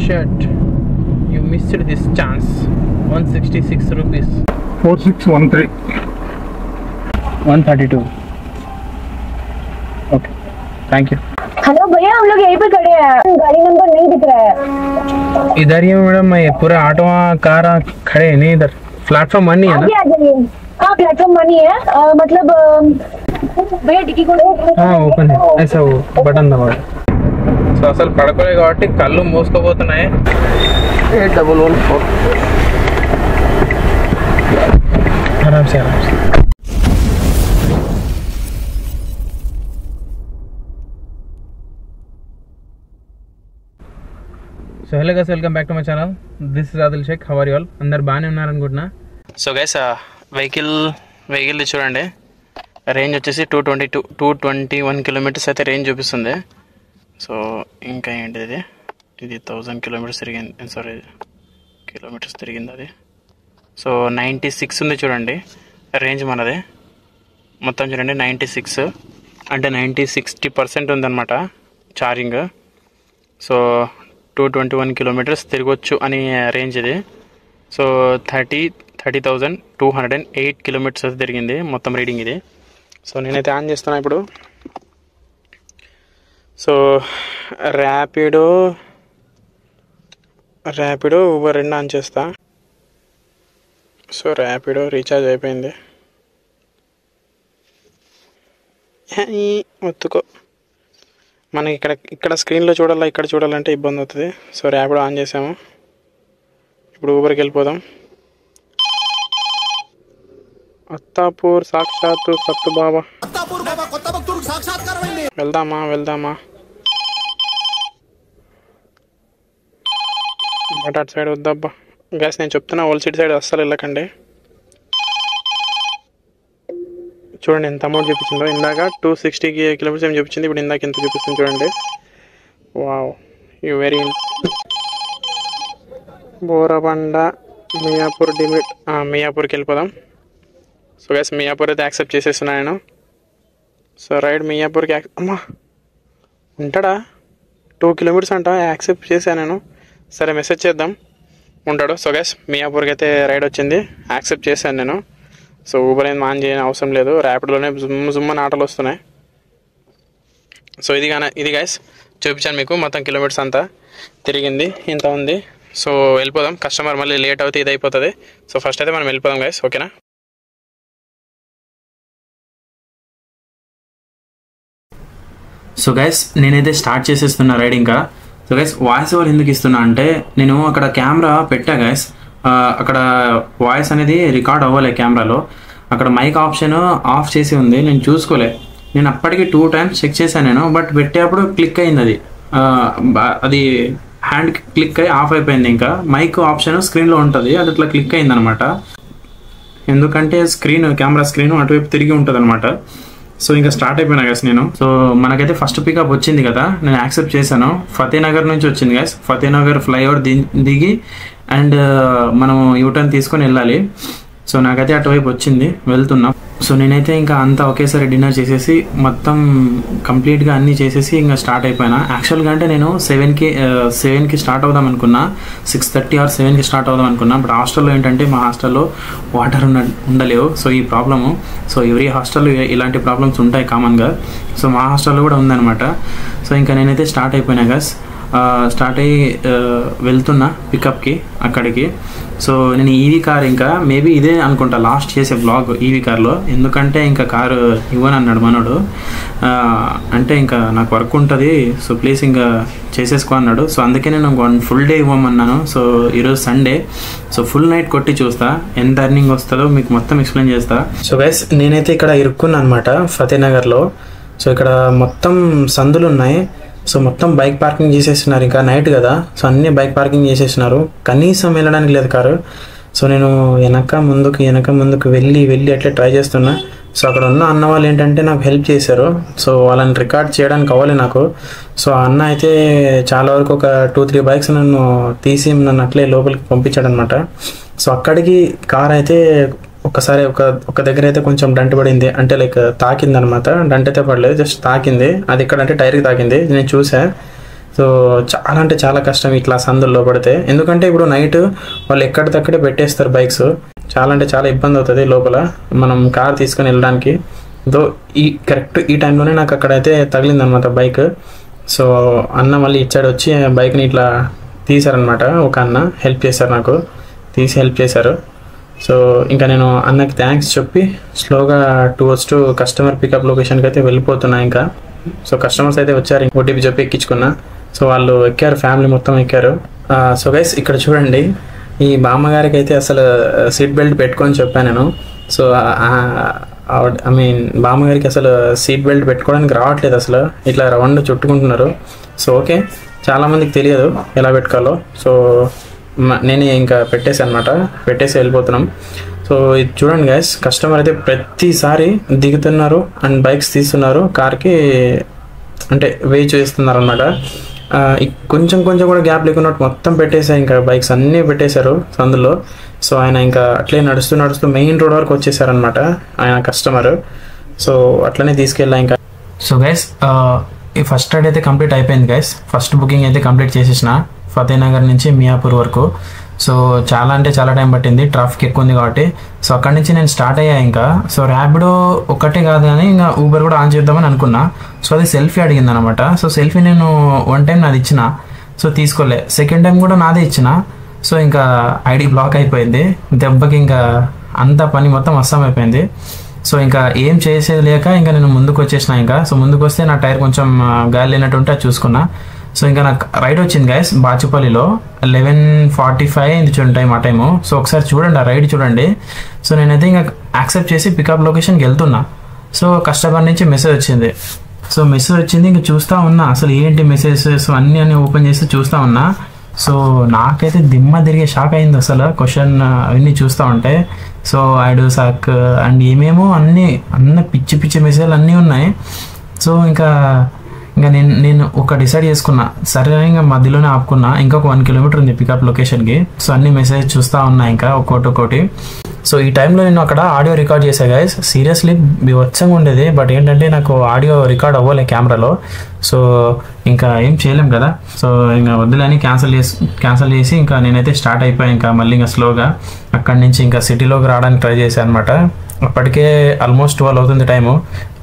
Shirt you missed this chance 166 rupees 4613 132 okay thank you hello भैया हम लोग यहीं पे खड़े हैं गाड़ी नंबर नहीं दिख रहा है इधर ही मैडम मैं पूरा ऑटो कार खड़े हैं नहीं इधर प्लेटफॉर्म 1 ही है ना आ जाइए हाँ प्लेटफॉर्म 1 ही है मतलब भैया डिक्की खोलो हाँ ओपन है ऐसा वो बटन दबा సో అసలు పడుకోలే కాబట్టి కళ్ళు మూసుకోబోతున్నాయి 8114 ఆరామ్సే ఆరామ్సే so hello guys welcome back to my channel this is Adil Shaikh how are you all అందరు బాగానే ఉన్నారనుకుంటున్నా సో గైస్ వెహికల్ చూడండి రేంజ్ వచ్చేసి 221 కిలోమీటర్స్ అయితే రేంజ్ చూపిస్తుంది సో ఇంకా ఏంటిది ఇది 1000 కిలోమీటర్స్ తిరిగింది సారీ కిలోమీటర్స్ తిరిగింది అది సో 96 ఉంది చూడండి రేంజ్ మనది మొత్తం చూడండి 96 అంటే 60% ఉందన్నమాట ఛార్జింగ్ సో 221 కిలోమీటర్స్ తిరగొచ్చు అని రేంజ్ ఇది సో 30,208 కిలోమీటర్స్ తిరిగింది మొత్తం రీడింగ్ ఇది సో నేనైతే ఆన్ చేస్తున్నా ఇప్పుడు సో ర్యాపిడో ఊబర్ రెండు ఆన్ చేస్తా సో ర్యాపిడో రీఛార్జ్ అయిపోయింది ఒత్తుకో మనకి ఇక్కడ స్క్రీన్లో చూడాలా ఇక్కడ చూడాలంటే ఇబ్బంది అవుతుంది సో ర్యాపిడో ఆన్ చేసాము ఇప్పుడు ఊబర్కి వెళ్ళిపోదాం అత్తాపూర్ సాక్షాత్తు సత్తు బాబా వెళ్దామా బట్ అటు సైడ్ వద్దబ్బా గ్యాస్ నేను చెప్తున్నా ఓల్డ్ సిటీ సైడ్ అస్సలు వెళ్ళకండి చూడండి ఎంత అమౌంట్ చూపించిందో ఇందాక 260 కిలోమీటర్స్ ఏం చూపించింది ఇప్పుడు ఇందాక ఎంత చూపిస్తుంది చూడండి wow you very Borabanda Miyapur డిమిట్ మియాపూర్కి వెళ్ళిపోదాం సో గ్యాస్ మియాపూర్ అయితే యాక్సెప్ట్ చేసేస్తున్నా నేను సో రైడ్ మియాపూర్కి అమ్మా ఉంటాడా 2 కిలోమీటర్స్ అంట యాక్సెప్ట్ చేశాను నేను సరే మెసేజ్ చేద్దాం ఉంటాడు సో గ్యాస్ మియాపూర్కి అయితే రైడ్ వచ్చింది యాక్సెప్ట్ చేశాను నేను సో ఊబర్ ఏం ఆన్ చేయని అవసరం లేదు ర్యాపిడ్లోనే జుమ్మని ఆటలు వస్తున్నాయి సో ఇది గైస్ చూపించాను మీకు మొత్తం కిలోమీటర్స్ అంతా తిరిగింది ఇంత ఉంది సో వెళ్ళిపోదాం కస్టమర్ మళ్ళీ లేట్ అవుతే ఇది అయిపోతుంది సో ఫస్ట్ అయితే మనం వెళ్ళిపోదాం గైస్ ఓకేనా సో గైస్ నేనైతే స్టార్ట్ చేసేస్తున్నా రైడ్ ఇంకా సో గైస్ వాయిస్ ఓవర్ ఎందుకు ఇస్తున్నా అంటే నేను అక్కడ కెమెరా పెట్టా గైస్ అక్కడ వాయిస్ అనేది రికార్డ్ అవ్వలే కెమెరాలో అక్కడ మైక్ ఆప్షన్ ఆఫ్ చేసి ఉంది నేను చూసుకోలే నేను అప్పటికి 2 times చెక్ చేశాను నేను బట్ పెట్టేప్పుడు క్లిక్ అయింది అది హ్యాండ్ క్లిక్ అయ్యి ఆఫ్ అయిపోయింది ఇంకా మైక్ ఆప్షన్ స్క్రీన్లో ఉంటుంది అది అట్లా క్లిక్ అయింది అనమాట ఎందుకంటే కెమెరా స్క్రీన్ అటువైపు తిరిగి ఉంటుంది అనమాట సో ఇంకా స్టార్ట్ అయిపోయినా గైస్ నేను సో మనకైతే ఫస్ట్ పికప్ వచ్చింది కదా నేను యాక్సెప్ట్ చేశాను ఫతేనగర్ నుంచి వచ్చింది గైస్ ఫతేనగర్ ఫ్లైఓవర్ దిగి అండ్ మనం యూటర్న్ తీసుకొని వెళ్ళాలి సో నాకైతే అటువైపు వచ్చింది వెళ్తున్నా సో నేనైతే ఇంకా అంతా ఒకేసారి డిన్నర్ చేసేసి మొత్తం కంప్లీట్గా అన్నీ చేసేసి ఇంకా స్టార్ట్ అయిపోయినా యాక్చువల్గా అంటే నేను 7కి స్టార్ట్ అవుదాం అనుకున్నా 6:30 or 7కి స్టార్ట్ అవుదాం అనుకున్నా బట్ హాస్టల్లో ఏంటంటే మా హాస్టల్లో వాటర్ ఉండలేవు సో ఈ ప్రాబ్లము సో ఎవరీ హాస్టల్లో ఇలాంటి ప్రాబ్లమ్స్ ఉంటాయి కామన్గా సో మా హాస్టల్లో కూడా ఉందన్నమాట సో ఇంకా నేనైతే స్టార్ట్ అయిపోయినా గైస్ స్టార్ట్ అయ్యి వెళ్తున్నా పికప్కి అక్కడికి సో నేను ఈవీ కార్ ఇంకా మేబీ ఇదే అనుకుంటా లాస్ట్ చేసే బ్లాగ్ ఈవీ కార్లో ఎందుకంటే ఇంకా కారు ఇవ్వను అన్నాడు మనోడు అంటే ఇంకా నాకు వర్క్ ఉంటుంది సో ప్లీజ్ ఇంకా చేసేసుకో అన్నాడు సో అందుకే నేను 1 full day ఇవ్వమన్నాను సో ఈరోజు సండే సో ఫుల్ నైట్ కొట్టి చూస్తా ఎంత ఎర్నింగ్ వస్తుందో మీకు మొత్తం ఎక్స్ప్లెయిన్ చేస్తా సో గైస్ నేనైతే ఇక్కడ ఇరుక్కున్నా అనమాట ఫతేనగర్లో సో ఇక్కడ మొత్తం సందులు ఉన్నాయి సో మొత్తం బైక్ పార్కింగ్ చేసేస్తున్నారు ఇంకా నైట్ కదా సో అన్ని బైక్ పార్కింగ్ చేసేస్తున్నారు కనీసం వెళ్ళడానికి లేదు కారు సో నేను వెనక ముందుకు వెళ్ళి అట్లా ట్రై చేస్తున్నా సో అక్కడ ఉన్న అన్న వాళ్ళు ఏంటంటే నాకు హెల్ప్ చేశారు సో వాళ్ళని రికార్డ్ చేయడానికి అవ్వాలి నాకు సో అన్న అయితే చాలా వరకు ఒక 2-3 బైక్స్ నన్ను తీసి నన్ను అట్లే లోపలికి పంపించాడు అనమాట సో అక్కడికి కార్ అయితే ఒకసారి ఒక దగ్గర అయితే కొంచెం డంట్ పడింది అంటే లైక్ తాకింది అనమాట డంట్ అయితే పడలేదు జస్ట్ తాకింది అది ఎక్కడంటే టైర్కి తాకింది నేను చూసా సో చాలా అంటే చాలా కష్టం ఇట్లా సందుల్లో పడితే, ఎందుకంటే ఇప్పుడు నైట్ వాళ్ళు ఎక్కడిదక్కడే పెట్టేస్తారు బైక్స్. చాలా అంటే చాలా ఇబ్బంది అవుతుంది లోపల మనం కార్ తీసుకొని వెళ్ళడానికి. దో కరెక్ట్ ఈ టైంలోనే నాకు అక్కడైతే తగిలిందనమాట బైక్. సో అన్న మళ్ళీ ఇటు సైడ్ వచ్చి బైక్ని ఇట్లా తీశారనమాట. ఒక అన్న హెల్ప్ చేశారు, నాకు తీసి హెల్ప్ చేశారు. సో ఇంకా నేను అన్నకి థ్యాంక్స్ చెప్పి స్లోగా టువర్డ్స్ టు కస్టమర్ పికప్ లొకేషన్కి అయితే వెళ్ళిపోతున్నా ఇంకా. సో కస్టమర్స్ అయితే వచ్చారు, ఓటీపీ చెప్పి ఎక్కించుకున్నా. సో వాళ్ళు ఎక్కారు, ఫ్యామిలీ మొత్తం ఎక్కారు. సో గైస్ ఇక్కడ చూడండి, ఈ బామ్మగారికి అయితే అసలు సీట్ బెల్ట్ పెట్టుకొని చెప్పాను నేను. సో ఐ మీన్ బామ్మగారికి అసలు సీట్ బెల్ట్ పెట్టుకోవడానికి రావట్లేదు, అసలు ఇట్లా రౌండ్ చుట్టుకుంటున్నారు. సో ఓకే, చాలామందికి తెలియదు ఎలా పెట్టుకోవాలో. సో నేనే ఇంకా పెట్టేసి అనమాట, పెట్టేసి వెళ్ళిపోతున్నాం. సో ఇది చూడండి గైస్, కస్టమర్ అయితే ప్రతిసారి దిగుతున్నారు అండ్ బైక్స్ తీస్తున్నారు, కార్కి అంటే వెయిట్ చేస్తున్నారు అనమాట. కొంచెం కొంచెం కూడా గ్యాప్ లేకున్నట్టు మొత్తం పెట్టేశారు, ఇంకా బైక్స్ అన్నీ పెట్టేశారు సందులో. సో ఆయన ఇంకా అట్లే నడుస్తూ నడుస్తూ మెయిన్ రోడ్ వరకు వచ్చేసారనమాట ఆయన కస్టమర్. సో అట్లనే తీసుకెళ్ళా ఇంకా. సో గైస్ ఈ ఫస్ట్ రైడ్ అయితే కంప్లీట్ అయిపోయింది గైస్. ఫస్ట్ బుకింగ్ అయితే కంప్లీట్ చేసేసిన ఫతేనగర్ నుంచి మియాపూర్ వరకు. సో చాలా అంటే చాలా టైం పట్టింది, ట్రాఫిక్ ఎక్కువ ఉంది కాబట్టి. సో అక్కడి నుంచి నేను స్టార్ట్ అయ్యా ఇంకా. సో ర్యాపిడో ఒక్కటే కాదు కానీ ఇంకా ఊబర్ కూడా ఆన్ చేద్దామని అనుకున్నా. సో అది సెల్ఫీ అడిగింది అనమాట. సో సెల్ఫీ నేను వన్ టైం నాది ఇచ్చిన, సో తీసుకోలే. సెకండ్ టైం కూడా నాదే ఇచ్చిన. సో ఇంకా ఐడి బ్లాక్ అయిపోయింది దెబ్బకి, ఇంకా అంత పని మొత్తం అస్సాం అయిపోయింది. సో ఇంకా ఏం చేసేది లేక ఇంకా నేను ముందుకు వచ్చేసిన ఇంకా. సో ముందుకు వస్తే నా టైర్ కొంచెం గాలి లేనట్టు ఉంటే అది చూసుకున్నా. సో ఇంకా నాకు రైడ్ వచ్చింది గైస్ బాచుపల్లిలో 11:45 అయింది చూడండి టైం, ఆ టైము. సో ఒకసారి చూడండి ఆ రైడ్ చూడండి. సో నేనైతే ఇంకా యాక్సెప్ట్ చేసి పికప్ లొకేషన్కి వెళ్తున్నా. సో కస్టమర్ నుంచి మెసేజ్ వచ్చింది. సో మెసేజ్ వచ్చింది, ఇంకా చూస్తూ ఉన్నా అసలు ఏంటి మెసేజెస్ అన్నీ ఓపెన్ చేసి చూస్తూ ఉన్నా. సో నాకైతే దిమ్మ తిరిగే షాక్ అయింది అసలు క్వశ్చన్ అవన్నీ చూస్తూ ఉంటే. So I do suck and ఏమేమో అన్ని పిచ్చి పిచ్చి మెసేజ్లు అన్నీ ఉన్నాయి. సో ఇంకా నేను ఒక డిసైడ్ చేసుకున్నా, సరే ఇంకా మధ్యలోనే ఆపుకున్నా. ఇంకొక 1 కిలోమీటర్ ఉంది పికప్ లొకేషన్కి. సో అన్ని మెసేజ్ చూస్తూ ఉన్నా ఇంకా ఒక్కోటి. సో ఈ టైంలో నేను అక్కడ ఆడియో రికార్డ్ చేశా గైస్. సీరియస్లీ బీభత్సంగా ఉండేది, బట్ ఏంటంటే నాకు ఆడియో రికార్డ్ అవ్వలే కెమెరాలో. సో ఇంకా ఏం చేయలేం కదా. సో ఇంకా వద్దులని క్యాన్సిల్ చేసి ఇంకా నేనైతే స్టార్ట్ అయిపోయాను ఇంకా మళ్ళీ ఇంకా స్లోగా. అక్కడి నుంచి ఇంకా సిటీలోకి రావడానికి ట్రై చేశాను అనమాట. అప్పటికే ఆల్మోస్ట్ 12 అవుతుంది టైము.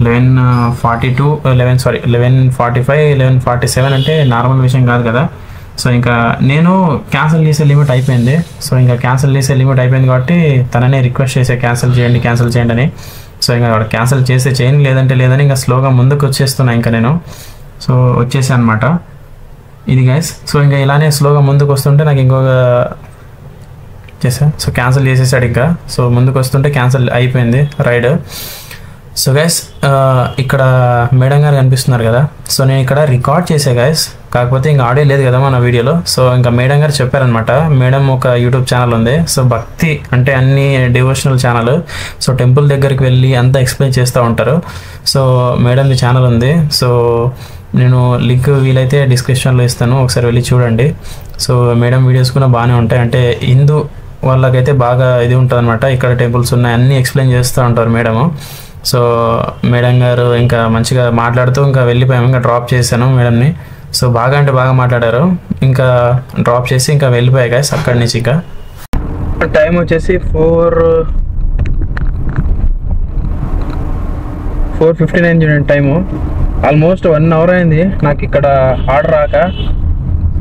11:45 11:47 అంటే నార్మల్ విషయం కాదు కదా. సో ఇంకా నేను క్యాన్సిల్ చేసే లిమిట్ అయిపోయింది. సో ఇంకా క్యాన్సిల్ చేసే లిమిట్ అయిపోయింది కాబట్టి తననే రిక్వెస్ట్ చేసే క్యాన్సిల్ చేయండి అని. సో ఇంకా క్యాన్సిల్ చేస్తే చేయండి, లేదంటే లేదని ఇంకా స్లోగా ముందుకు వచ్చేస్తున్నా ఇంకా నేను. సో వచ్చేసాను అనమాట ఇది గైస్. సో ఇంకా ఇలానే స్లోగా ముందుకు వస్తుంటే నాకు ఇంకొక చేసా. సో క్యాన్సిల్ చేసేసాడు ఇంకా. సో ముందుకు వస్తుంటే క్యాన్సిల్ అయిపోయింది రైడ్. సో గైస్ ఇక్కడ మేడం గారు కనిపిస్తున్నారు కదా. సో నేను ఇక్కడ రికార్డ్ చేసా గైస్, కాకపోతే ఇంకా ఆడియో లేదు కదా మన వీడియోలో. సో ఇంకా మేడం గారు చెప్పారనమాట, మేడం ఒక యూట్యూబ్ ఛానల్ ఉంది. సో భక్తి అంటే అన్ని డివోషనల్ ఛానల్. సో టెంపుల్ దగ్గరికి వెళ్ళి అంతా ఎక్స్ప్లెయిన్ చేస్తూ ఉంటారు. సో మేడంది ఛానల్ ఉంది. సో నేను లింక్ వీలైతే డిస్క్రిప్షన్లో ఇస్తాను, ఒకసారి వెళ్ళి చూడండి. సో మేడం వీడియోస్ కూడా బాగానే ఉంటాయి, అంటే హిందూ వాళ్ళకైతే బాగా ఇది ఉంటుంది అనమాట. ఇక్కడ టెంపుల్స్ ఉన్నాయి అన్నీ ఎక్స్ప్లెయిన్ చేస్తూ ఉంటారు మేడము. సో మేడం గారు ఇంకా మంచిగా మాట్లాడుతూ ఇంకా వెళ్ళిపోయాము. ఇంకా డ్రాప్ చేశాను మేడంని. సో బాగా అంటే బాగా మాట్లాడారు. ఇంకా డ్రాప్ చేసి ఇంకా వెళ్ళిపోయాయి గైస్ అక్కడి నుంచి. ఇంకా టైం వచ్చేసి 4:59 చూడండి టైము. ఆల్మోస్ట్ 1 అవర్ అయింది నాకు ఇక్కడ ఆర్డర్ రాక.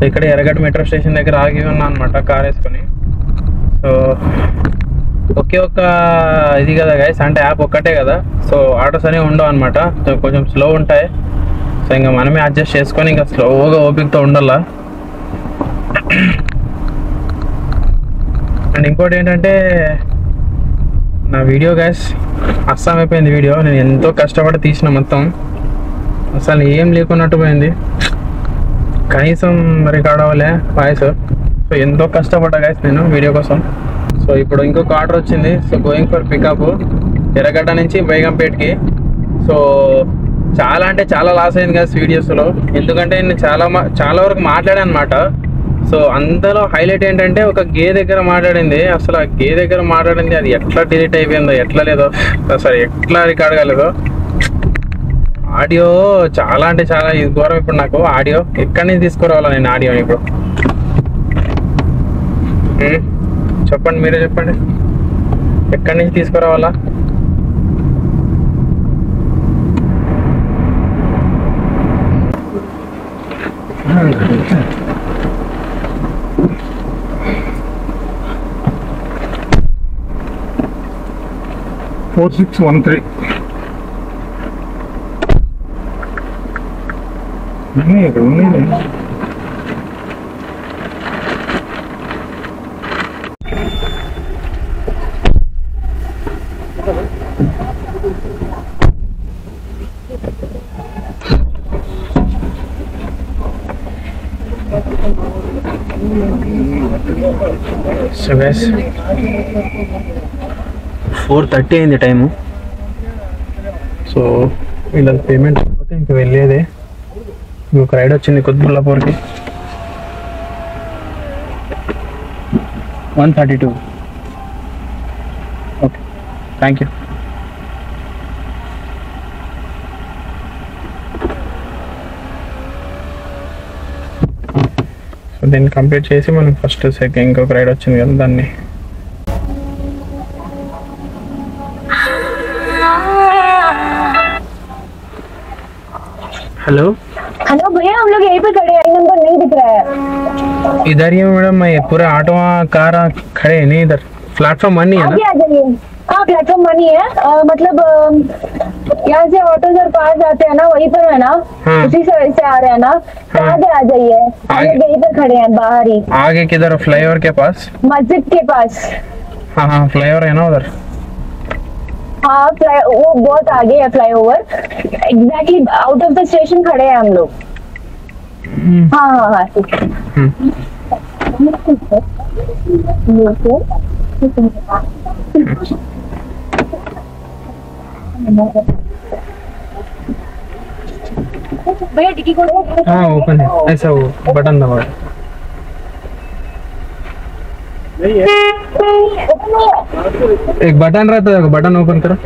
ఇక్కడ ఎర్రగడ్డ మెట్రో స్టేషన్ దగ్గర ఆగి ఉన్నా అనమాట కార్ వేసుకొని. సో ఒకే ఒక ఇది కదా గైస్, అంటే యాప్ ఒక్కటే కదా. సో ఆర్డర్స్ అనేవి ఉండవు అనమాట, కొంచెం స్లో ఉంటాయి. సో ఇంకా మనమే అడ్జస్ట్ చేసుకొని ఇంకా స్లోగా ఓపికతో ఉండాలా. అండ్ ఇంకోటి ఏంటంటే నా వీడియో గైస్ అస్సాం అయిపోయింది వీడియో. నేను ఎంతో కష్టపడి తీసిన మొత్తం అసలు ఏం లేకున్నట్టు పోయింది, కనీసం రికార్డ్ అవ్వలే వాయిస్. సో ఎంతో కష్టపడ్డా గైస్ నేను వీడియో కోసం. సో ఇప్పుడు ఇంకొక ఆర్డర్ వచ్చింది. సో గోయింగ్ ఫర్ పికప్ ఎర్రగడ్డ నుంచి బేగంపేట్కి. సో చాలా అంటే చాలా లాస్ అయింది గైస్ వీడియోస్లో, ఎందుకంటే నేను చాలా వరకు మాట్లాడాను అనమాట. సో అందులో హైలైట్ ఏంటంటే ఒక గే దగ్గర మాట్లాడింది. అసలు ఆ గే దగ్గర మాట్లాడింది అది ఎట్లా డిలీట్ అయిపోయిందో, ఎట్లా లేదో, అసలు ఎట్లా రికార్డ్ కాలేదో ఆడియో చాలా అంటే చాలా ఇది ఘోరం. ఇప్పుడు నాకు ఆడియో ఎక్కడి నుంచి తీసుకురావాలా నేను ఆడియో ఇప్పుడు? చెప్పండి, మీరే చెప్పండి, ఎక్కడి నుంచి తీసుకురావాలా? फोर सिक्स वन थ्री नहीं సో గైస్ 4:30 అయింది టైము. సో వీళ్ళ పేమెంట్ అయిపోతే ఇంక వెళ్ళేదే. ఇంకొక రైడ్ వచ్చింది కుత్బుల్లాపూర్కి 132. Okay, thank you. సో దీన్ని కంప్లీట్ చేసి మనం ఫస్ట్ సెకండ్ ఇంకొక రైడ్ వచ్చింది కదా దాన్ని. हेलो हेलो भैया, हम लोग यहीं पे खड़े हैं, नंबर नहीं दिख रहा है इधर ही मैडम. मैं पूरा ऑटो कार खड़े हैं नहीं इधर. प्लेटफॉर्म 1 ही है ना? आगे आ जाइए. हाँ, प्लेटफॉर्म 1 ही है. मतलब यहाँ से ऑटो सर पास आते हैं ना, वहीं पर है ना. उसी साइड से आ रहे हैं ना, तो आगे आ जाइए. हम लोग यहीं पर खड़े हैं बाहर ही. आगे किधर? फ्लाईओवर के पास? मस्जिद के पास. हाँ हाँ, फ्लाईओवर है ना उधर. हाँ, वो बहुत आगे है flyover. Exactly out of the station खड़े हैं हम लोग. हाँ हाँ हाँ, ठीक है. भैया डिक्की खोलो. हाँ ओपन है, ऐसा वो बटन दबाओ. एक बटन रहता है, बटन ओपन करो.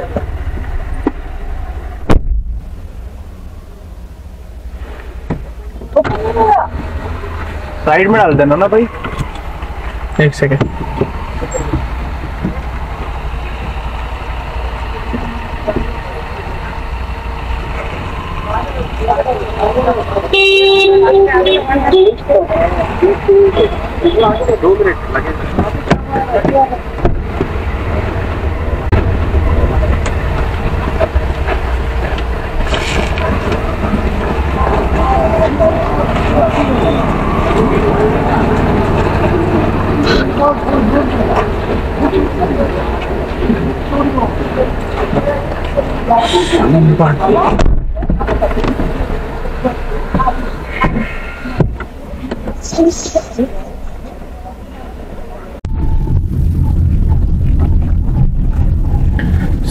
साइड में डाल देना ना भाई. एक सेकेंड. दो मिनट लगे.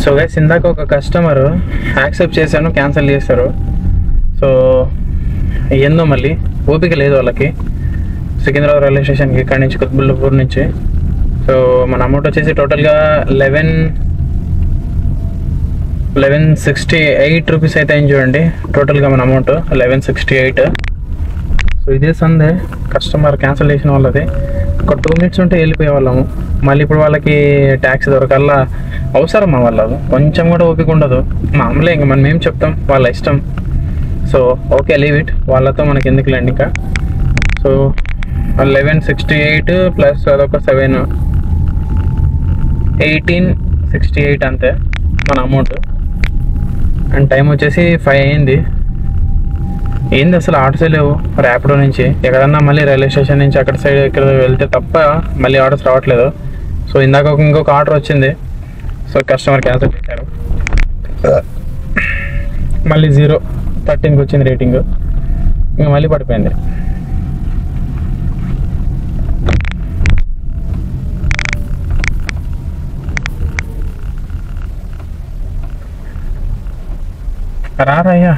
సో గైస్, ఇందాక ఒక కస్టమర్ యాక్సెప్ట్ చేశాను, క్యాన్సిల్ చేశారు. సో ఏందో మళ్ళీ ఓపిక లేదు వాళ్ళకి. సికింద్రాబాద్ రైల్వే స్టేషన్కి ఇక్కడి నుంచి కుత్బుల్లాపూర్ నుంచి. సో మన అమౌంట్ వచ్చేసి టోటల్గా 1168 రూపీస్ అయితే అయింది చూడండి. టోటల్గా మన అమౌంట్ 1168. సో ఇదే సందే కస్టమర్ క్యాన్సిల్ చేసిన వాళ్ళది. ఒక 2 మినిట్స్ ఉంటే వెళ్ళిపోయే వాళ్ళము. మళ్ళీ ఇప్పుడు వాళ్ళకి ట్యాక్సీ దొరకల్లా అవసరమా? వాళ్ళదు కొంచెం కూడా ఓపిక ఉండదు. మామూలే, ఇంకా మనం ఏం చెప్తాం, వాళ్ళ ఇష్టం. సో ఓకే, లీవ్ ఇట్, వాళ్ళతో మనకి ఎందుకులేండి ఇంకా. సో 1168 ప్లస్ అదొక 7, 1868 అంతే మన అమౌంట్. అండ్ టైం వచ్చేసి 5 అయింది. ఏంది అసలు ఆటోసే లేవు ర్యాపిడో నుంచి. ఎక్కడన్నా మళ్ళీ రైల్వే స్టేషన్ నుంచి అక్కడ సైడ్ ఇక్కడ వెళ్తే తప్ప మళ్ళీ ఆర్డర్స్ రావట్లేదు. సో ఇందాక ఇంకొక ఆర్డర్ వచ్చింది. సో కస్టమర్ క్యాన్సిల్ చేశారు. మళ్ళీ 0-13కి వచ్చింది రేటింగ్. ఇంకా మళ్ళీ పడిపోయింది. రారయ్యా,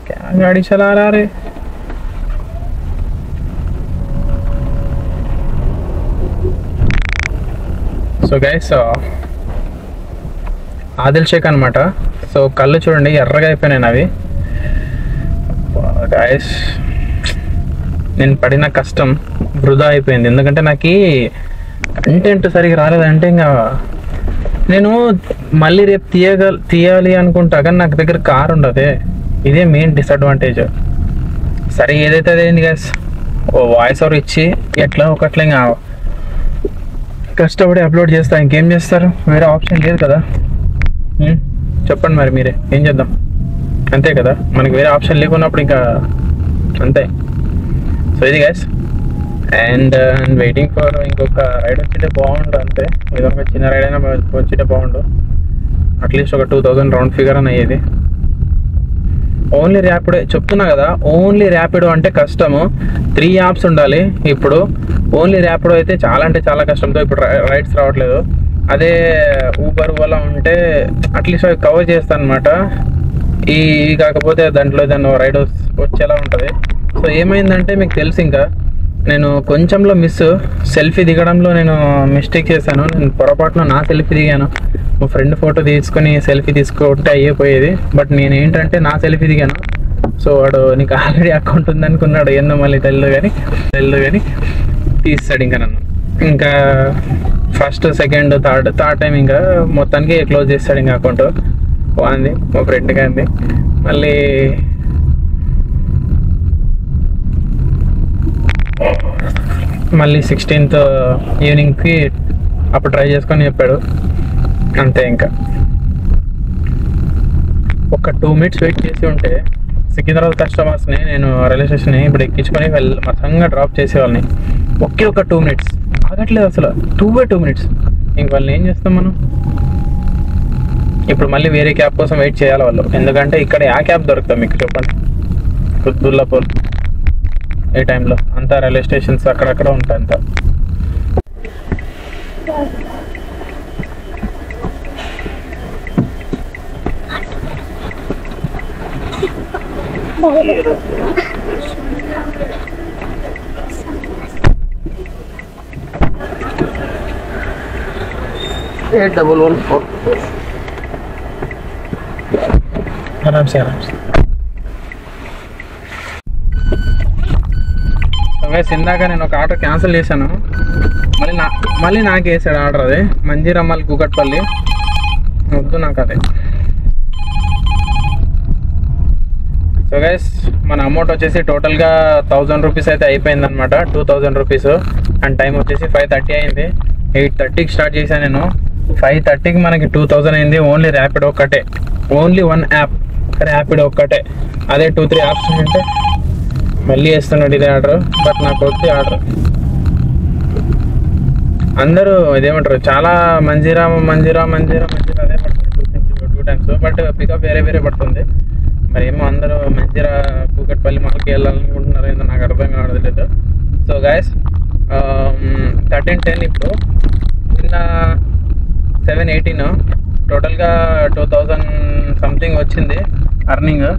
क्या गाड़ी चला रहा रे. సో గైస్, ఆదిల్ షేక్ అనమాట. సో కళ్ళు చూడండి ఎర్రగా అయిపోయినాయి అవి. గాయస్ నేను పడిన కష్టం వృధా అయిపోయింది. ఎందుకంటే నాకు కంటెంట్ సరిగ్గా రాలేదంటే ఇంకా నేను మళ్ళీ రేపు తీయాలి అనుకుంటా, కానీ నాకు దగ్గర కార్ ఉండదు. ఇదే మెయిన్ డిసడ్వాంటేజ్. సరే ఏదైతే అదేంది గాయస్, వాయిస్ ఓవర్ ఇచ్చి ఎట్లా ఒకట్లా ఇంకా కష్టపడి అప్లోడ్ చేస్తా. ఇంకేం చేస్తారు, వేరే ఆప్షన్ లేదు కదా. చెప్పండి మరి మీరే ఏం చేద్దాం, అంతే కదా, మనకి వేరే ఆప్షన్ లేకున్నప్పుడు ఇంకా అంతే. సో ఇది గైస్, అండ్ వెయిటింగ్ ఫర్ ఇంకొక రైడ్ వచ్చింటే బాగుండు. అంతే, ఏదో ఒక చిన్న రైడ్ అయినా వచ్చింటే బాగుండు. అట్లీస్ట్ ఒక 2000 రౌండ్ ఫిగర్ అని అయ్యేది. ఓన్లీ ర్యాపిడో చెప్తున్నా కదా, ఓన్లీ ర్యాపిడో అంటే కష్టము. 3 యాప్స్ ఉండాలి. ఇప్పుడు ఓన్లీ ర్యాపిడో అయితే చాలా అంటే చాలా కష్టంతో ఇప్పుడు రైడ్స్ రావట్లేదు. అదే ఊబర్ ఓలా ఉంటే అట్లీస్ట్ అవి కవర్ చేస్తాను అనమాట. ఈ కాకపోతే దాంట్లో ఏదైనా రైడ్ వచ్చేలా ఉంటుంది. సో ఏమైందంటే మీకు తెలుసు, ఇంకా నేను కొంచెంలో సెల్ఫీ దిగడంలో నేను మిస్టేక్ చేశాను. నేను పొరపాటున నా సెల్ఫీ దిగాను. మా ఫ్రెండ్ ఫోటో తీసుకొని సెల్ఫీ తీసుకుంటే అయిపోయేది. బట్ నేను ఏంటంటే నా సెల్ఫీ దిగాను. సో వాడు నీకు ఆల్రెడీ అకౌంట్ ఉందనుకున్నాడు. ఏందో మళ్ళీ తెల్లు కానీ తీస్తాడు ఇంకా నన్ను. ఇంకా ఫస్ట్ సెకండ్ థర్డ్ టైం ఇంకా మొత్తానికి క్లోజ్ చేస్తాడు ఇంకా అకౌంట్. బాగుంది మా ఫ్రెండ్ కానీ. మళ్ళీ 16th ఈవినింగ్కి అప్పుడు ట్రై చేసుకొని చెప్పాడు. అంతే, ఇంకా ఒక 2 minutes వెయిట్ చేసి ఉంటే సికింద్రాబాద్ కస్టమర్స్ని నేను రైల్వే స్టేషన్ని ఇప్పుడు ఎక్కించుకొని మొత్తంగా డ్రాప్ చేసేవాళ్ళని. ఒకే ఒక 2 minutes ఆగట్లేదు అసలు. 2 minutes. ఇంక వాళ్ళని ఏం చేస్తాం మనం? ఇప్పుడు మళ్ళీ వేరే క్యాబ్ కోసం వెయిట్ చేయాలి వాళ్ళు. ఎందుకంటే ఇక్కడ ఆ క్యాబ్ దొరుకుతాం మీకు చెప్పండి, కుత్బుల్లాపూర్ ఏ టైంలో అంతా రైల్వే స్టేషన్స్ అక్కడక్కడ ఉంటాయి అంతా. आराम से ఇందాక నేను ఒక ఆర్డర్ క్యాన్సిల్ చేశాను. మళ్ళీ నాకు వేసాడు ఆర్డర్. అది మంజీరమ్మల్ కూకట్పల్లి. వద్దు నాకు అది. సో గైస్, మన అమౌంట్ వచ్చేసి టోటల్గా 1000 రూపీస్ అయితే అయిపోయింది అనమాట. 2000 రూపీస్. అండ్ టైం వచ్చేసి 5:30 అయింది. 8:30కి స్టార్ట్ చేశాను నేను. 5:30కి మనకి 2000 అయింది. ఓన్లీ ర్యాపిడో ఒక్కటే, ఓన్లీ 1 యాప్ ర్యాపిడో ఒక్కటే. అదే 2-3 యాప్స్ ఉంటే మళ్ళీ వేస్తున్నాడు ఇదే ఆర్డర్. బట్ నాకు వచ్చే ఆర్డర్ అందరూ ఇదేమంటారు, చాలా మంజీరా అదే పడుతుంది 2 times. బట్ పికప్ వేరే పడుతుంది. మరి ఏమో అందరూ మంజీరా కూకట్పల్లి మాల్కి వెళ్ళాలనుకుంటున్నారు, ఏదో నాకు అర్థం కావట్లేదు. సో గాయస్, 13:10 ఇప్పుడు నిన్న 7:18 టోటల్గా 2000 సంథింగ్ వచ్చింది అర్నింగ్.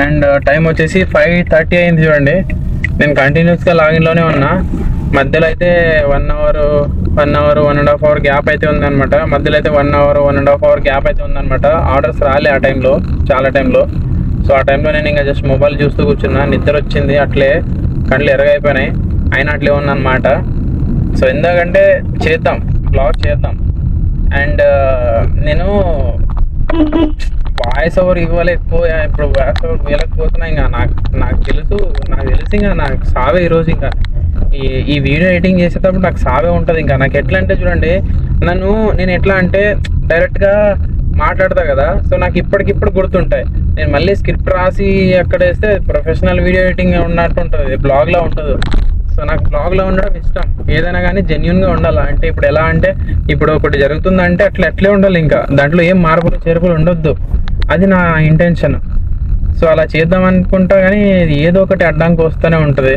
అండ్ టైం వచ్చేసి 5:30 అయింది చూడండి. నేను కంటిన్యూస్గా లాగిన్లోనే ఉన్నా. మధ్యలో అయితే 1 hour 1.5 hour గ్యాప్ అయితే ఉందన్నమాట. మధ్యలో అయితే 1 hour 1.5 hour గ్యాప్ అయితే ఉందన్నమాట. ఆర్డర్స్ రాలే ఆ టైంలో, చాలా టైంలో. సో ఆ టైంలో నేను ఇంకా జస్ట్ మొబైల్ చూస్తూ కూర్చున్నా. నిద్ర వచ్చింది, అట్లే కళ్ళు ఎరగైపోయినాయి. అయినా అట్లే ఉందన్నమాట. సో ఎందుకంటే బ్లాగ్ చేద్దాం. అండ్ నేను వాయిస్ ఓవర్ ఇప్పుడు వాయిస్ ఓవర్ ఇవ్వలేకపోతున్నా. ఇంకా నాకు తెలుసు ఇంకా నాకు సావే ఈరోజు. ఇంకా ఈ వీడియో ఎడిటింగ్ చేసేటప్పుడు నాకు సావే ఉంటుంది. ఇంకా నాకు ఎట్లా అంటే చూడండి, నేను ఎట్లా అంటే డైరెక్ట్గా మాట్లాడతా కదా. సో నాకు ఇప్పటికిప్పుడు గుర్తుంటాయి. నేను మళ్ళీ స్క్రిప్ట్ రాసి అక్కడ వేస్తే ప్రొఫెషనల్ వీడియో ఎడిటింగ్ ఉన్నట్టు ఉంటుంది, బ్లాగ్లో ఉంటుంది. సో నాకు బ్లాగ్లో ఉండడం ఇష్టం. ఏదైనా కానీ జెన్యున్గా ఉండాలి. అంటే ఇప్పుడు ఎలా అంటే, ఇప్పుడు ఒకటి జరుగుతుందంటే అట్లే ఉండాలి. ఇంకా దాంట్లో ఏం చేర్పులు ఉండొద్దు. అది నా ఇంటెన్షన్. సో అలా చేద్దాం అనుకుంటా, కానీ ఏదో ఒకటి అడ్డంకి వస్తూనే ఉంటుంది.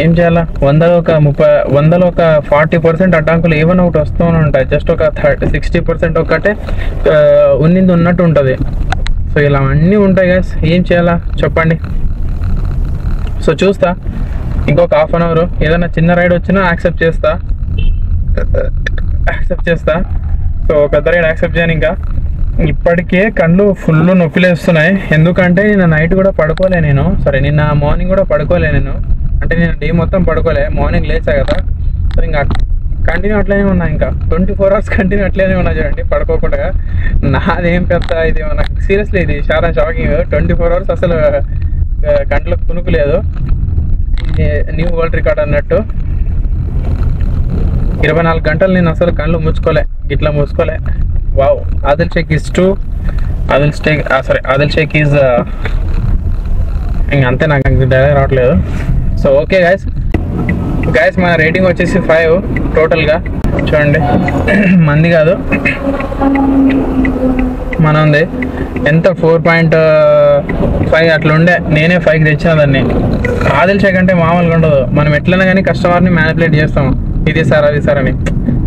ఏం చేయాలా? 100లో ఒక 40% అడ్డంకులు ఏమైనా ఒకటి వస్తూనే ఉంటాయి. జస్ట్ ఒక 60% ఒకటే ఉన్నట్టు ఉంటుంది. సో ఇలా అన్నీ ఉంటాయి గైస్. ఏం చేయాలా చెప్పండి? సో చూస్తా, ఇంకొక 1/2 hour ఏదైనా చిన్న రైడ్ వచ్చినా యాక్సెప్ట్ చేస్తా. సో పెద్ద రైడ్ యాక్సెప్ట్ చేయను. ఇంకా ఇప్పటికే కళ్ళు ఫుల్ నొప్పిలేస్తున్నాయి. ఎందుకంటే నిన్న నైట్ కూడా పడుకోలే నేను, నిన్న మార్నింగ్ కూడా పడుకోలే నేను. అంటే నేను డే మొత్తం పడుకోలే, మార్నింగ్ లేచా కదా. సో ఇంకా కంటిన్యూ అట్లనే ఉన్నా, ఇంకా 24 hours కంటిన్యూ అట్లనే ఉన్నా చూడండి పడుకోకుండా. నాదేం పెద్ద ఇది నాకు సీరియస్లీ ఇది చాలా షాకింగ్. 24 hours అసలు కంట్లోకి కునుకు లేదు. న్యూ వరల్డ్ రికార్డ్ అన్నట్టు 24 గంటలు నేను అసలు కళ్ళు ముచ్చుకోలే, గిట్లా ముచ్చుకోలే. Wow, Adil Shaikh is true, Adil Shaikh is ఇంక అంతే, నాకు డైరెక్ట్ రావట్లేదు. సో ఓకే గైస్ మన రేటింగ్ వచ్చేసి 5 టోటల్గా. చూడండి మంది కాదు మన ఉంది ఎంత 4.5 అట్లా ఉండే. నేనే 5కి తెచ్చిన దాన్ని. ఆదిల్ షేక్ అంటే మామూలుగా ఉండదు. మనం ఎట్లైనా కానీ కస్టమర్ని మ్యానిపులేట్ చేస్తాం, ఇది సార్ అది సార్ అని.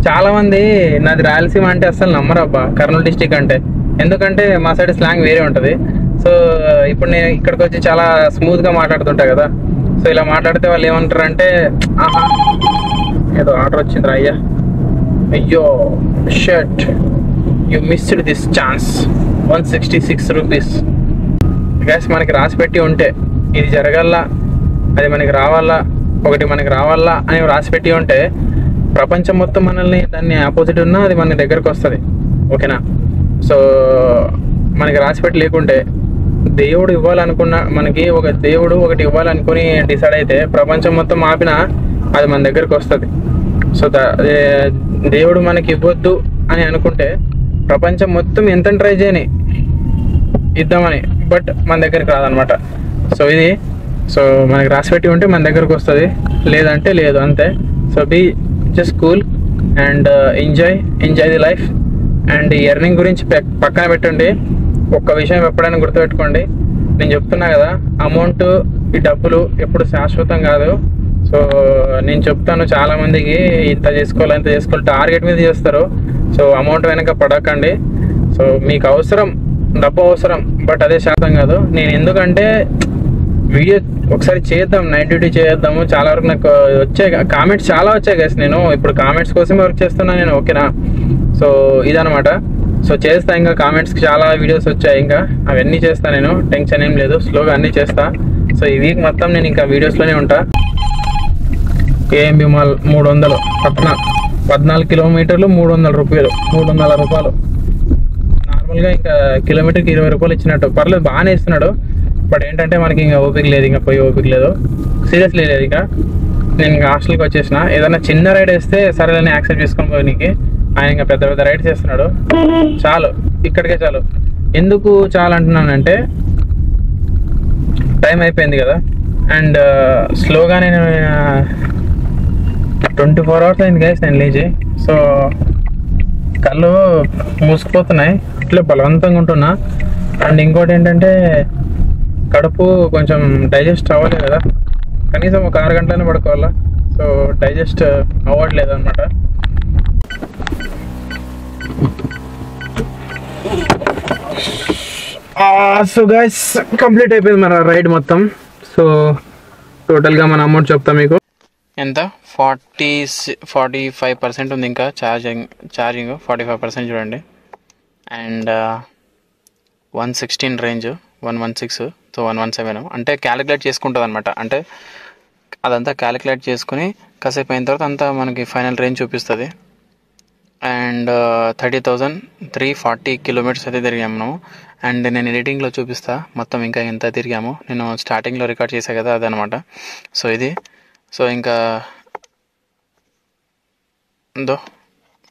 చాలా మంది నాది రాయలసీమ అంటే అసలు నమ్మరు అబ్బా, కర్నూలు డిస్టిక్ అంటే. ఎందుకంటే మా సైడ్ స్లాంగ్ వేరే ఉంటుంది. సో ఇప్పుడు నేను ఇక్కడికి వచ్చి చాలా స్మూత్గా మాట్లాడుతుంటా కదా. సో ఇలా మాట్లాడితే వాళ్ళు ఏమంటారు అంటే, ఆహా ఏదో ఆర్డర్ వచ్చిందిరా అయ్యా, అయ్యో shirt you missed this chance, 166 rupees. Gas మనకి రాసి పెట్టి ఉంటే ఇది జరగల్లా, అది మనకి రావాలా, ఒకటి మనకి రావాలా అని రాసి పెట్టి ఉంటే ప్రపంచం మొత్తం మనల్ని దాన్ని ఆపోజిట్ ఉన్నా అది మన దగ్గరకు వస్తుంది. ఓకేనా? సో మనకి రాసి పెట్టి లేకుంటే దేవుడు ఇవ్వాలనుకున్న మనకి ఒక దేవుడు ఒకటి ఇవ్వాలనుకుని డిసైడ్ అయితే ప్రపంచం మొత్తం ఆపినా అది మన దగ్గరకు వస్తుంది. సో దేవుడు మనకి ఇవ్వద్దు అని అనుకుంటే ప్రపంచం మొత్తం ఎంత ట్రై చేయని ఇద్దామని, బట్ మన దగ్గరికి రాదనమాట. సో ఇది మనకి రాసి పెట్టి ఉంటే మన దగ్గరకు వస్తుంది, లేదంటే లేదు, అంతే. So be just cool and enjoy the life. And ఈ ఎర్నింగ్ గురించి పక్కన పెట్టండి. ఒక్క విషయం ఎప్పుడైనా గుర్తుపెట్టుకోండి, నేను చెప్తున్నా కదా, అమౌంట్ ఈ డబ్బులు ఎప్పుడు శాశ్వతం కాదు. సో నేను చెప్తాను చాలామందికి ఇంత చేసుకోవాలి టార్గెట్ మీద చేస్తారు. సో అమౌంట్ వెనక పడకండి. సో మీకు అవసరం, డబ్బు అవసరం, బట్ అదే శాతం కాదు. నేను ఎందుకంటే వీడియో ఒకసారి చేద్దాం, నైట్ డ్యూటీ చేద్దాము. చాలా వరకు నాకు కామెంట్స్ చాలా వచ్చాయి గైస్. నేను ఇప్పుడు కామెంట్స్ కోసమే వర్క్ చేస్తున్నాను నేను. ఓకేనా? సో ఇదనమాట. సో చేస్తా, ఇంకా కామెంట్స్కి చాలా వీడియోస్ వచ్చాయి, ఇంకా అవన్నీ చేస్తా నేను. టెన్షన్ ఏం లేదు, స్లోగా అన్నీ చేస్తా. సో ఈ వీక్ మొత్తం నేను ఇంకా వీడియోస్లోనే ఉంటా. కేఎంబి మాల్ 300 14 కిలోమీటర్లు 300 రూపాయలు, 300 రూపాయలు. నార్మల్గా ఇంకా కిలోమీటర్కి 20 రూపాయలు ఇచ్చినట్టు, పర్లేదు బాగానే ఇస్తున్నాడు. బట్ ఏంటంటే మనకి ఇంకా ఓపిక లేదు, ఇంకా పోయి ఓపిక లేదు, సీరియస్లీ లేదు. ఇంకా నేను ఇంకా హాస్టల్కి వచ్చేసిన. ఏదైనా చిన్న రైడ్ వేస్తే సరేలని యాక్సెప్ట్ చేసుకొని పోయి నీకు, ఆయన ఇంకా పెద్ద పెద్ద రైడ్స్ చేస్తున్నాడు. చాలు, ఇక్కడికే చాలు. ఎందుకు చాలు అంటున్నానంటే టైం అయిపోయింది కదా. అండ్ స్లోగా నేను 24 hours అయింది గైస్ నేను లేచి. సో కళ్ళు మూసుకుపోతున్నాయి, ఇట్లా బలవంతంగా ఉంటున్నా. అండ్ ఇంకోటి ఏంటంటే కడుపు కొంచెం డైజెస్ట్ అవ్వలేదు కదా, కనీసం ఒక 6 గంటలనే పడుకోవాలా. సో డైజెస్ట్ అవ్వట్లేదు అనమాట. సో గైస్ కంప్లీట్ అయిపోయింది మన రైడ్ మొత్తం. సో టోటల్గా మన అమౌంట్ చెప్తా మీకు. ఎంత 45% ఉంది ఇంకా ఛార్జింగ్ 45% చూడండి. అండ్ 116 రేంజ్, 116 సో 117 అంటే క్యాలిక్యులేట్ చేసుకుంటుంది అనమాట. అంటే అదంతా క్యాలిక్యులేట్ చేసుకుని కాసేపు అయిన తర్వాత అంతా మనకి ఫైనల్ రేంజ్ చూపిస్తుంది. అండ్ 30,340 కిలోమీటర్స్ అయితే తిరిగాము మనం. అండ్ నేను ఎడిటింగ్లో చూపిస్తా మొత్తం ఇంకా ఎంత తిరిగాము. నేను స్టార్టింగ్లో రికార్డ్ చేశాను కదా, అదనమాట. సో ఇది ఇంకా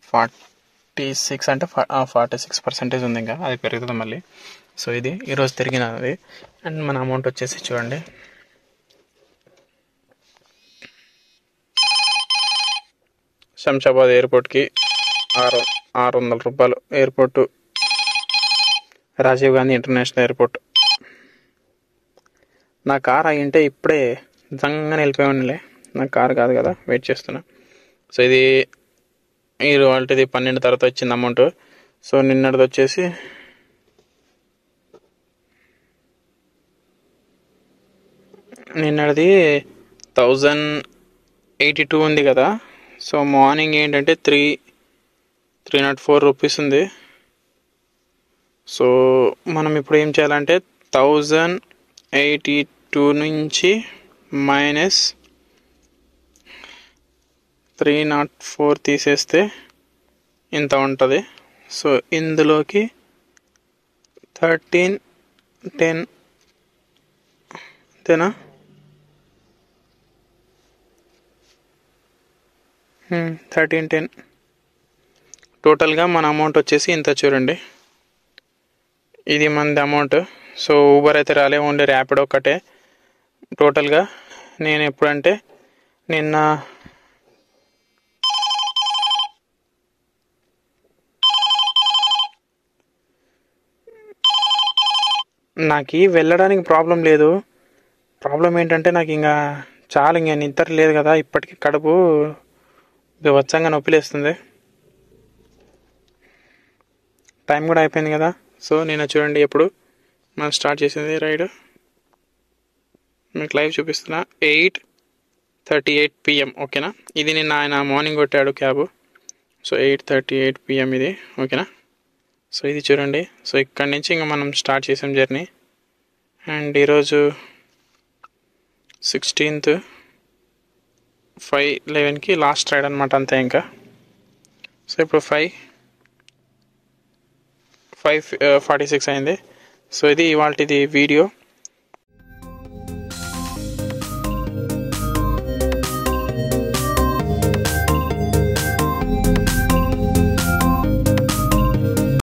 46 అంటే 46% ఉంది, ఇంకా అది పెరుగుతుంది మళ్ళీ. సో ఇది ఈరోజు తిరిగినది. అండ్ మన అమౌంట్ వచ్చేసి చూడండి, శంషాబాద్ ఎయిర్పోర్ట్కి 600 రూపాయలు. Airport Rajiv Gandhi international airport. నా కార్ అయ్యింటే ఇప్పుడే నిజంగానే వెళ్ళిపోయానులే, నా కార్ కాదు కదా, వెయిట్ చేస్తున్నా. సో ఇది వాళ్ళది 12 తర్వాత వచ్చింది అమౌంట్. సో నిన్నటిది వచ్చేసి నిన్నటిది 1082 ఉంది కదా. సో మార్నింగ్ ఏంటంటే 304 రూపీస్ ఉంది. సో మనం ఇప్పుడు ఏం చేయాలంటే 1082 నుంచి మైనస్ 304 తీసేస్తే ఇంత ఉంటుంది. సో ఇందులోకి 1310 అంతేనా? 1310 టోటల్గా మన అమౌంట్ వచ్చేసి ఇంత చూడండి. ఇది మనది అమౌంట్. సో ఊబర్ అయితే రాలే, ఓన్లీ ర్యాపిడో ఒక్కటే. టోటల్గా నేను ఎప్పుడంటే నిన్న నాకు వెళ్ళడానికి ప్రాబ్లం లేదు. ప్రాబ్లం ఏంటంటే నాకు ఇంకా చాలా ఇంకా నిద్ర లేదు కదా, ఇప్పటికీ కడుపు వచ్చంగా నొప్పిలేస్తుంది. టైం కూడా అయిపోయింది కదా. సో నేను చూడండి ఎప్పుడు మనం స్టార్ట్ చేసింది రైడ్ మీకు లైవ్ చూపిస్తున్నా. 8:38 PM ఓకేనా. ఇది నిన్న ఆయన మార్నింగ్ కొట్టాడు క్యాబ్. సో 8:38 PM ఇది ఓకేనా. సో ఇది చూడండి. సో ఇక్కడి నుంచి ఇంకా మనం స్టార్ట్ చేసాం జర్నీ. అండ్ ఈరోజు 16th 5/11కి లాస్ట్ రైడ్ అనమాట, అంతే ఇంకా. సో ఇప్పుడు 5:46 అయింది. సో ఇది ఇవాల్టిది వీడియో.